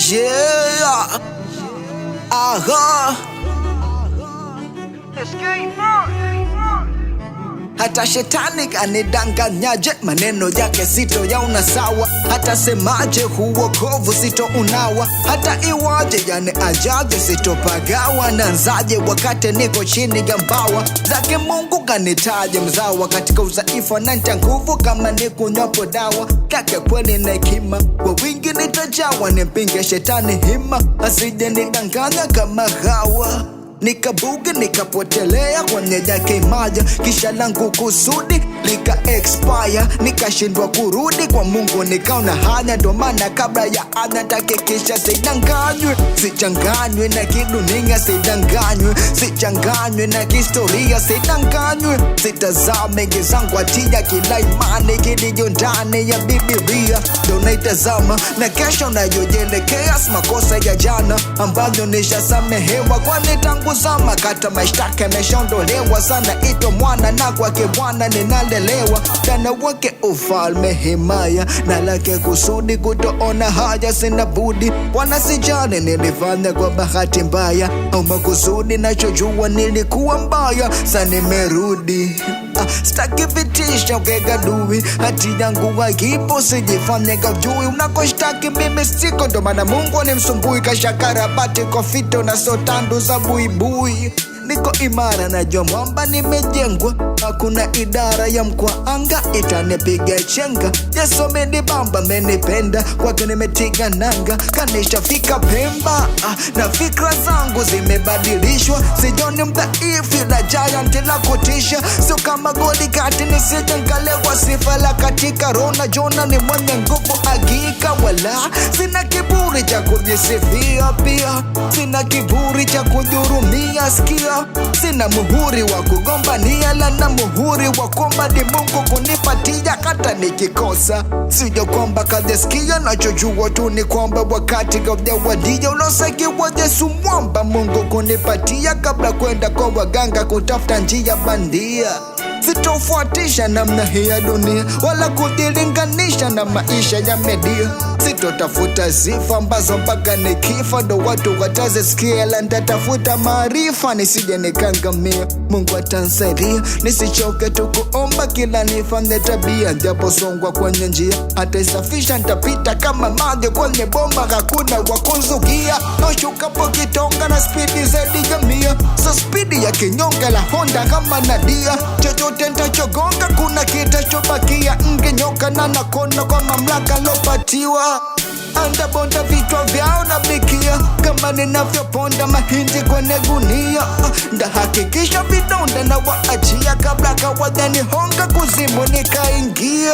Yeah. Aha. Hata shetani kanidanganyaje, maneno yake sito yaona sawa. Hata semaje huokovu sito unawa. Hata iwaje yani ajaje sito pagawa. Nanzaje wakati niko chini ya mbawa zake Mungu kanitaje mzawa. Katika udhaifu ananitia nguvu kama nikunywapo dawa. Kake kweli na hekima kwa wingi nitajawa. Nimpinge shetani hima asije nidanganya kama hawa. Nikabugi nikapotelea kwenye yake imaja. Kisha langu kusudi lika expire. Nikashindwa kurudi kwa Mungu nikaona hanya. Ndo maana kabla ya ada takikisha sidanganywe. Sichanganywe na kidunia sidanganywe. Sichanganywe na kihistoria sidanganywe. Sitazame gizangu atia kila imani kiliyo ndani ya Biblia. Ndo naitazama na kesho nayojelekea. Makosa ya jana ambayo nishasamehewa kwani tangu zama. Kata mashtaka yameshaondolewa sana. Ito mwana na kwake Bwana ninalelewa. Tana wake ufalme himaya na lake kusudi kutoona haya sina budi. Wanasijali nilifanya kwa bahati mbaya au makusudi, nachojua nilikuwa mbaya. Sa nimerudi staki vitisha ukegadui. Hati yangu haipo sijifanye gaujui. Unakoshtaki mimi siko, ndo maana Mungu ni msumbui. Kashakarabati kwa fito na sotandu za buibui. Niko imara najua mwamba nimejengwa. Hakuna idara ya mkwa anga itanipiga chenga. Yesu amenibamba menipenda kwake nimetiga nanga. Kanishafika Pemba na fikra zangu zimebadilishwa. Sijoni mdhaifu la giant la kutisha. Sio kama Goliath nisije nikalewa sifa la katika Rona. Jona ni mwenye nguvu hakika wala. Sina kiburi cha kujisifia pia. Sina kiburi cha kujurumia sikia. Sina muhuri wa kugombania lana muhuri wa kuomba ni Mungu kunipatia hata nikikosa. Sija kwamba kadesikia, nachojua tu ni kwamba wakati gaujawadia ulosekiwa Yesu mwamba Mungu kunipatia. Kabla kwenda kwa waganga kutafuta njia bandia. Sitofuatisha namna hii ya dunia wala kujilinganisha na maisha ya media. Sitotafuta sifa ambazo mpaka nikifa ndo watu watazisikia. La nitatafuta maarifa nisije nikangamia. Mungu atanisaidia nisichoke tu kuomba kila nifanye tabia. Japo songwa kwenye njia hata isafisha nitapita kama maji kwenye bomba. Hakuna wakunzukia nashukapo kitonga na spidi zaidi ya 100. So spidi ya kinyonga la Honda kama Nadia. Chochote nitachogonga kuna kitachobakia. Ngenyoka na nakona kwa mamlaka lopatiwa. Andabonda vichwa vyao na bikia kama ninavyoponda mahindi kwenye gunia. Ndahakikisha vidonda na waachia kabla kawaja nihonga kuzimu nikaingia.